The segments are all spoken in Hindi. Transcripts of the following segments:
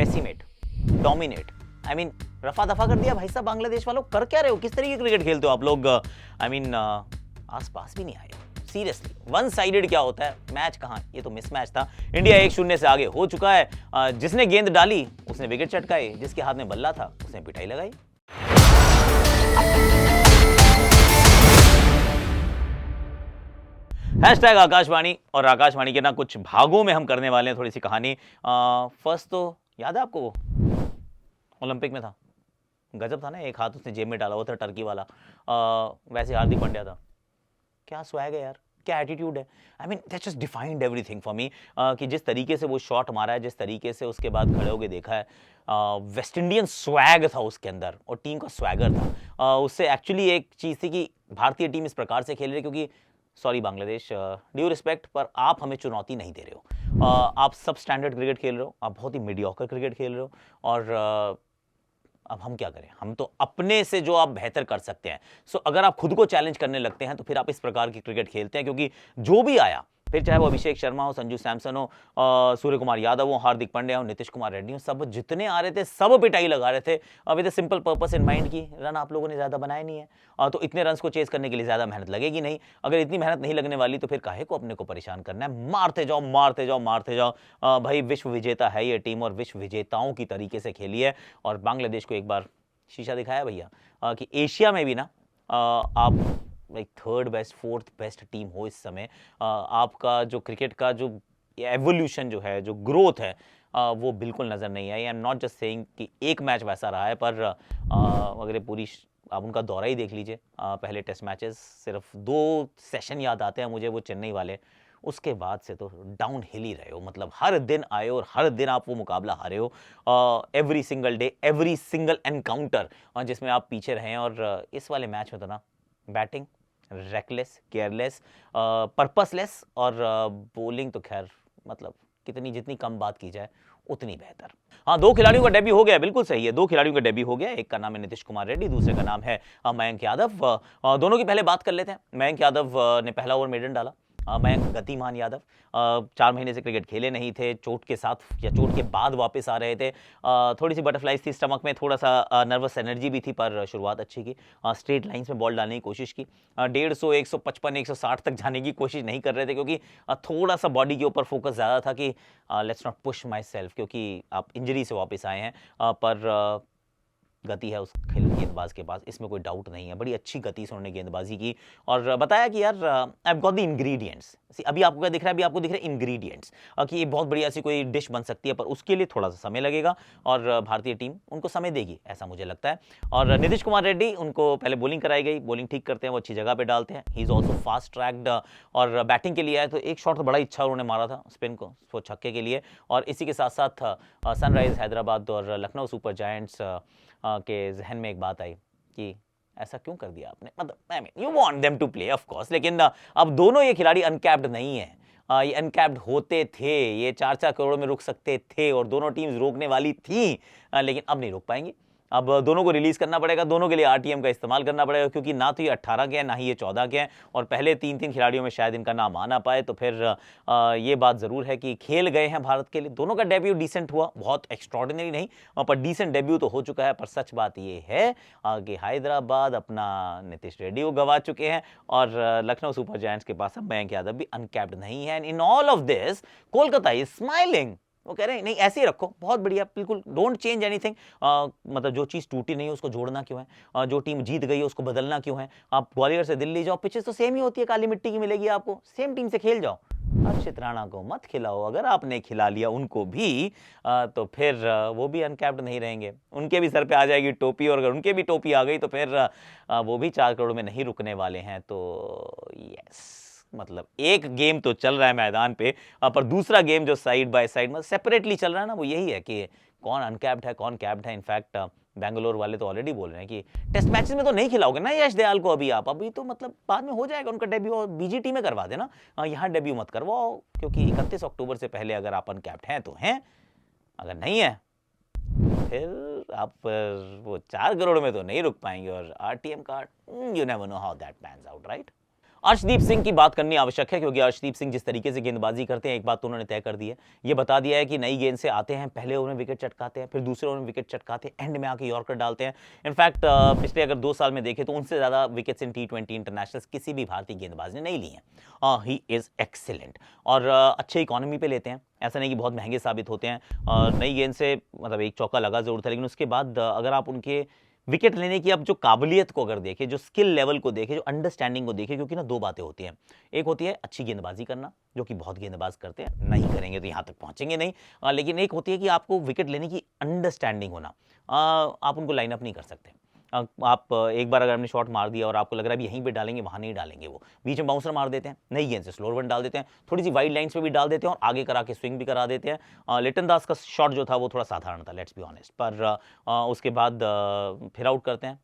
डेसिमेट, डोमिनेट, आई मीन रफा दफा कर दिया भाई साहब बांग्लादेश वालों। कर क्या रहे हो, किस तरीके की क्रिकेट खेलते हो आप लोग? आई मीन आस पास भी नहीं आए सीरियसली। वन साइडेड क्या होता है मैच, कहाँ, ये तो मिस मैच था। इंडिया 1-0 से आगे हो चुका है। जिसने गेंद डाली उसने विकेट चटकाए, जिसके हाथ में बल्ला था उसने पिटाई लगाई। हैशटैग आकाशवाणी, और आकाशवाणी के ना कुछ भागों में हम करने वाले हैं थोड़ी सी कहानी। फर्स्ट तो याद है आपको, वो ओलंपिक में था, गजब था ना, एक हाथ उसने जेब में डाला हुआ था टर्की वाला। वैसे हार्दिक पांड्या था, क्या स्वैग है यार, क्या एटीट्यूड है। I mean that just defined everything for me, कि जिस तरीके से वो शॉट मारा है, जिस तरीके से उसके बाद खड़े होकर देखा है, वेस्ट इंडियन स्वैग था उसके अंदर और टीम का स्वैगर था। उससे एक्चुअली एक चीज़ थी कि भारतीय टीम इस प्रकार से खेल रही है क्योंकि सॉरी बांग्लादेश, ड्यू रिस्पेक्ट, पर आप हमें चुनौती नहीं दे रहे हो। आप सब स्टैंडर्ड क्रिकेट खेल रहे हो, आप बहुत ही मीडियोकर क्रिकेट खेल रहे हो, और अब हम क्या करें, हम तो अपने से जो आप बेहतर कर सकते हैं। सो अगर आप खुद को चैलेंज करने लगते हैं तो फिर आप इस प्रकार की क्रिकेट खेलते हैं, क्योंकि जो भी आया, फिर चाहे वो अभिषेक शर्मा हो, संजू सैमसन हो, सूर्य कुमार यादव हो, हार्दिक पांड्या हो, नीतीश कुमार रेड्डी हो, सब जितने आ रहे थे सब पिटाई लगा रहे थे with a simple purpose in mind की रन आप लोगों ने ज़्यादा बनाए नहीं है, तो इतने रन को चेस करने के लिए ज़्यादा मेहनत लगेगी नहीं। अगर इतनी मेहनत नहीं लगने वाली तो फिर काहे को अपने को परेशान करना है, मारते जाओ मारते जाओ मारते जाओ। भाई विश्व विजेता है ये टीम और विश्व विजेताओं की तरीके से खेली है, और बांग्लादेश को एक बार शीशा दिखाया भैया कि एशिया में भी ना आप like third best fourth best team हो इस समय। आपका जो क्रिकेट का जो एवोल्यूशन जो है, जो ग्रोथ है, वो बिल्कुल नज़र नहीं आई। I am not just saying कि एक मैच वैसा रहा है, पर अगर ये पूरी आप उनका दौरा ही देख लीजिए, पहले टेस्ट मैचेस सिर्फ 2 सेशन याद आते हैं मुझे, वो चेन्नई वाले, उसके बाद से तो डाउन हिल ही रहे हो। मतलब हर दिन आए और हर दिन आप वो मुकाबला हारे हो, every single day, every single encounter जिसमें आप पीछे रहे हैं। और इस वाले मैच में तो ना बैटिंग रेकलेस, केयरलेस, पर्पसलेस, और बॉलिंग तो खैर मतलब कितनी जितनी कम बात की जाए उतनी बेहतर। हाँ, 2 खिलाड़ियों का डेब्यू हो गया, बिल्कुल सही है, 2 खिलाड़ियों का डेब्यू हो गया। एक का नाम है नीतीश कुमार रेड्डी, दूसरे का नाम है मयंक यादव। दोनों की पहले बात कर लेते हैं। मयंक यादव ने पहला ओवर मेडन डाला। मयंक गतिमान यादव 4 महीने से क्रिकेट खेले नहीं थे, चोट के साथ या चोट के बाद वापस आ रहे थे। थोड़ी सी बटरफ्लाइज थी स्टमक में, थोड़ा सा नर्वस एनर्जी भी थी, पर शुरुआत अच्छी की। स्ट्रेट लाइंस में बॉल डालने की कोशिश की। 150, 155, 160 तक जाने की कोशिश नहीं कर रहे थे, क्योंकि थोड़ा सा बॉडी के ऊपर फोकस ज़्यादा था कि let's not push my self, क्योंकि आप इंजरी से वापस आए हैं। पर गति है उस गेंदबाज के पास, इसमें कोई डाउट नहीं है। बड़ी अच्छी गति से उन्होंने गेंदबाजी की और बताया कि यार I have got the ingredients. अभी आपको क्या दिख रहा है, अभी आपको दिख रहे हैं इंग्रेडिएंट्स, कि ये बहुत बड़ी ऐसी कोई डिश बन सकती है, पर उसके लिए थोड़ा सा समय लगेगा और भारतीय टीम उनको समय देगी, ऐसा मुझे लगता है। और नीतीश कुमार रेड्डी, उनको पहले बॉलिंग कराई गई, बॉलिंग ठीक करते हैं, वो अच्छी जगह पर डालते हैं। He is also fast tracked, और बैटिंग के लिए आए तो एक शॉट तो बड़ा अच्छा उन्होंने मारा था स्पिन को, वो छक्के के लिए। और इसी के साथ साथ सनराइज हैदराबाद और लखनऊ सुपर जायंट्स के जहन में एक बात आई कि ऐसा क्यों कर दिया आपने, मतलब I mean you want them to play of course, लेकिन अब दोनों ये खिलाड़ी अनकैप्ड नहीं है। ये अनकैप्ड होते थे, ये 4-4 करोड़ में रुक सकते थे और दोनों टीम्स रोकने वाली थी, लेकिन अब नहीं रोक पाएंगी। अब दोनों को रिलीज करना पड़ेगा, दोनों के लिए आरटीएम का इस्तेमाल करना पड़ेगा, क्योंकि ना तो ये 18 के हैं ना ही ये 14 के हैं, और पहले 3-3 खिलाड़ियों में शायद इनका नाम आ ना पाए। तो फिर ये बात ज़रूर है कि खेल गए हैं भारत के लिए। दोनों का डेब्यू डिसेंट हुआ, बहुत एक्स्ट्रॉर्डिनरी नहीं, पर डिसेंट डेब्यू तो हो चुका है। पर सच बात ये है कि हैदराबाद अपना नीतीश रेड्डी को गंवा चुके हैं और लखनऊ सुपर जायंट्स के पास अब मयंक यादव भी अनकैप्ड नहीं है। And in all of this Kolkata is smiling. वो कह रहे हैं नहीं ऐसे ही रखो, बहुत बढ़िया, बिल्कुल डोंट चेंज एनीथिंग। मतलब जो चीज़ टूटी नहीं है उसको जोड़ना क्यों है, जो टीम जीत गई है उसको बदलना क्यों है। आप ग्वालियर से दिल्ली जाओ, पिचेस तो सेम ही होती है, काली मिट्टी की मिलेगी आपको, सेम टीम से खेल जाओ। हर्षित राणा को मत खिलाओ, अगर आपने खिला लिया उनको भी तो फिर वो भी अनकैप्ड नहीं रहेंगे, उनके भी सर पे आ जाएगी टोपी, और अगर उनके भी टोपी आ गई तो फिर वो भी 4 करोड़ में नहीं रुकने वाले हैं। तो यस, मतलब एक गेम तो चल रहा है मैदान पे, पर दूसरा गेम जो साइड बाय साइड में सेपरेटली चल रहा है ना, वो यही है कि कौन अनकैप्ड है कौन कैप्ड है। इनफैक्ट बेंगलोर वाले तो ऑलरेडी बोल रहे हैं कि टेस्ट मैचेस में तो नहीं खिलाओगे ना यश दयाल को अभी आप, अभी तो मतलब बाद में हो जाएगा उनका डेब्यू, और बीजीटी में करवा देना, यहाँ डेब्यू मत करवाओ, क्योंकि 31 अक्टूबर से पहले अगर आप अनकैप्ड हैं तो हैं, अगर नहीं है फिर आप वो 4 करोड़ में तो नहीं रुक पाएंगे। और RTM card, you never know how that pans out, right. Arshdeep Singh की बात करनी आवश्यक है क्योंकि अर्शदीप सिंह जिस तरीके से गेंदबाजी करते हैं, एक बात तो उन्होंने तय कर दी है, ये बता दिया है कि नई गेंद से आते हैं, पहले ओवर में विकेट चटकाते हैं, फिर दूसरे ओवर में विकेट चटकाते हैं, एंड में आके यॉर्कर डालते हैं। इनफैक्ट पिछले अगर 2 साल में देखें तो उनसे ज्यादा विकेट्स इन T20 इंटरनेशनल्स किसी भी भारतीय गेंदबाज ने नहीं ली हैं। ही इज एक्सीलेंट और अच्छे इकोनॉमी पे लेते हैं, ऐसा नहीं कि बहुत महंगे साबित होते हैं। नई गेंद से मतलब एक चौका लगा जरूर था, लेकिन उसके बाद अगर आप उनके विकेट लेने की अब जो काबिलियत को अगर देखें, जो स्किल लेवल को देखें, जो अंडरस्टैंडिंग को देखें, क्योंकि ना 2 बातें होती हैं। एक होती है अच्छी गेंदबाजी करना, जो कि बहुत गेंदबाज करते हैं, नहीं करेंगे तो यहां तक पहुंचेंगे नहीं। लेकिन एक होती है कि आपको विकेट लेने की अंडरस्टैंडिंग होना। आप उनको लाइनअप नहीं कर सकते। आप एक बार अगर आपने शॉट मार दिया और आपको लग रहा है भी यहीं पे डालेंगे, वहां नहीं डालेंगे, वो बीच में बाउंसर मार देते हैं, नई गेंद से स्लोअर वन डाल देते हैं, थोड़ी सी वाइड लाइंस पे भी डाल देते हैं और आगे करा के स्विंग भी करा देते हैं। लिटन दास का शॉट जो था वो थोड़ा साधारण था, लेट्स बी ऑनेस्ट, पर उसके बाद फिर आउट करते हैं,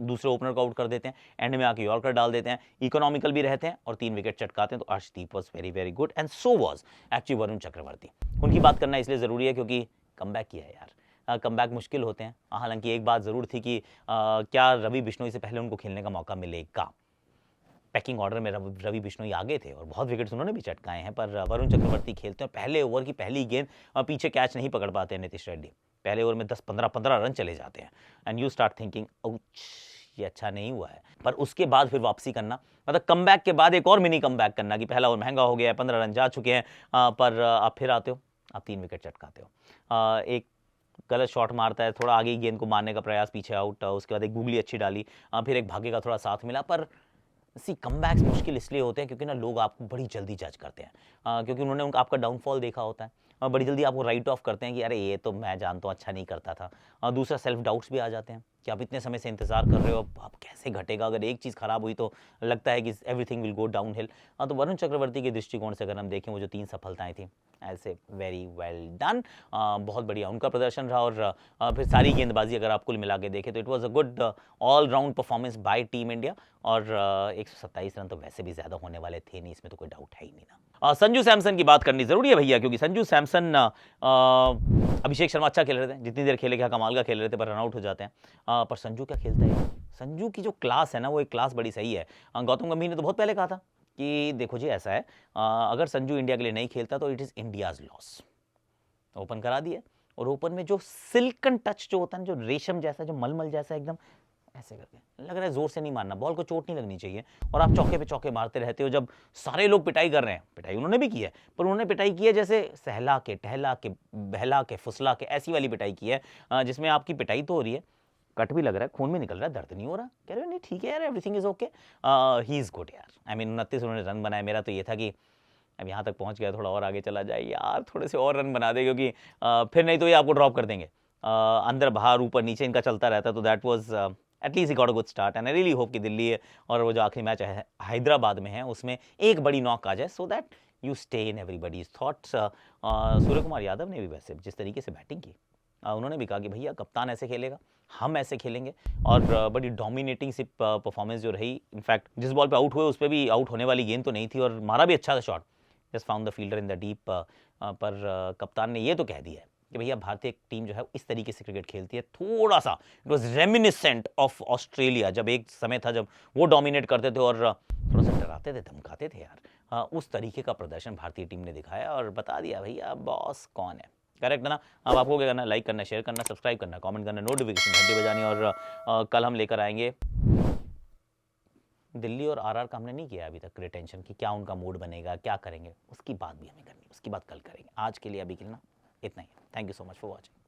दूसरे ओपनर को आउट कर देते हैं, एंड में आके यॉर्कर डाल देते हैं, इकोनॉमिकल भी रहते हैं और 3 विकेट चटकाते हैं। तो Arshdeep was very very good and so was actually Varun Chakravarthy. उनकी बात करना इसलिए जरूरी है क्योंकि कमबैक किया है यार। कमबैक मुश्किल होते हैं। हालांकि एक बात ज़रूर थी कि क्या रवि बिश्नोई से पहले उनको खेलने का मौका मिलेगा। पैकिंग ऑर्डर में रवि बिश्नोई आगे थे और बहुत विकेट्स उन्होंने भी चटकाए हैं, पर वरुण चक्रवर्ती खेलते हैं। पहले ओवर की पहली गेंद पीछे कैच नहीं पकड़ पाते हैं नीतीश रेड्डी, पहले ओवर में 10-15 रन चले जाते हैं एंड यू स्टार्ट थिंकिंग ये अच्छा नहीं हुआ है। पर उसके बाद फिर वापसी करना, मतलब कमबैक के बाद एक और मिनी कमबैक करना कि पहला ओवर महंगा हो गया है, 15 रन जा चुके हैं, पर आप फिर आते हो, आप 3 विकेट चटकाते हो। एक गलत शॉट मारता है, थोड़ा आगे गेंद को मारने का प्रयास, पीछे आउट, उसके बाद एक गूगली अच्छी डाली, फिर एक भागे का थोड़ा साथ मिला। पर सी कमबैक्स मुश्किल इसलिए होते हैं क्योंकि ना लोग आपको बड़ी जल्दी जज करते हैं, क्योंकि उन्होंने उनका आपका डाउनफॉल देखा होता है और बड़ी जल्दी आपको राइट ऑफ करते हैं कि अरे ये तो मैं जानता हूँ अच्छा नहीं करता था। और दूसरा सेल्फ डाउट्स भी आ जाते हैं कि आप इतने समय से इंतजार कर रहे हो, अब कैसे घटेगा, अगर एक चीज़ खराब हुई तो लगता है कि everything will go down hill. तो वरुण चक्रवर्ती के दृष्टिकोण से अगर हम देखें, वो जो 3 सफलताएं थी, ऐसे वेरी वेल डन, बहुत बढ़िया उनका प्रदर्शन रहा। और फिर सारी गेंदबाजी अगर आप कुल मिला के देखें तो it was a good all round performance by team India. और 127 रन तो वैसे भी ज्यादा होने वाले थे नहीं, इसमें तो कोई डाउट है ही नहीं ना। संजू सैमसन की बात करनी जरूरी है भैया, क्योंकि संजू सैमसन, अभिषेक शर्मा अच्छा खेल रहे थे, जितनी देर खेले क्या कमाल का खेल रहे थे, पर रनआउट हो जाते हैं। पर संजू क्या खेलता है, संजू की जो क्लास है ना, वो एक क्लास बड़ी सही है। गौतम गंभीर ने तो बहुत पहले कहा था कि देखो जी ऐसा है, अगर संजू इंडिया के लिए नहीं खेलता तो it is India's loss. Open करा दिया, और ओपन में जो सिल्कन टच जो होता है, जो रेशम जैसा, जो मलमल जैसा, एकदम ऐसे करके लग रहा है जोर से नहीं मारना, बॉल को चोट नहीं लगनी चाहिए, और आप चौके पे चौके मारते रहते हो। जब सारे लोग पिटाई कर रहे हैं, पिटाई उन्होंने भी की है, पर उन्होंने पिटाई की है जैसे सहला के, टहला के, बहला के, फुसला के, ऐसी वाली पिटाई की है, जिसमें आपकी पिटाई तो हो रही है, कट भी लग रहा है, खून भी निकल रहा है, दर्द नहीं हो रहा, कह रहे हो नहीं ठीक है यार, everything is okay, he is good यार। आई मीन 29 उन्होंने रन बनाए। मेरा तो ये था कि अब यहाँ तक पहुँच गया, थोड़ा और आगे चला जाए यार, थोड़े से और रन बना दे, क्योंकि फिर नहीं तो ये आपको ड्रॉप कर देंगे, अंदर बाहर ऊपर नीचे इनका चलता रहता। तो that was at least he got a good start and I really hope कि दिल्ली है और वो जो आखिरी मैच है हैदराबाद में है, उसमें एक बड़ी नॉक आ जाए, so that you stay in everybody's thoughts. Surya Kumar Yadav ने भी वैसे जिस तरीके से बैटिंग की, उन्होंने भी कहा कि भैया कप्तान ऐसे खेलेगा, हम ऐसे खेलेंगे, और बड़ी डोमिनेटिंग सी परफॉर्मेंस जो रही। इनफैक्ट जिस बॉल पे आउट हुए उस पर भी आउट होने वाली गेंद तो नहीं थी, और मारा भी अच्छा था shot, just found the fielder in the deep. पर कप्तान ने ये तो कह दिया है कि भैया भारतीय टीम जो है इस तरीके से क्रिकेट खेलती है, थोड़ा सा it was reminiscent of Australia, जब एक समय था जब वो डोमिनेट करते थे और थोड़ा सा डराते थे, धमकाते थे यार। उस तरीके का प्रदर्शन भारतीय टीम ने दिखाया और बता दिया भैया बॉस कौन है। करेक्ट है ना। अब आपको क्या करना, लाइक करना, शेयर करना, सब्सक्राइब करना, कमेंट करना, नोटिफिकेशन घंटी बजानी। और कल हम लेकर आएंगे दिल्ली और आरआर का हमने नहीं किया अभी तक रिटेंशन की, क्या उनका मूड बनेगा, क्या करेंगे, उसकी बात भी हमें करनी, उसकी बात कल करेंगे। आज के लिए अभी के लिए ना इतना ही। Thank you so much for watching.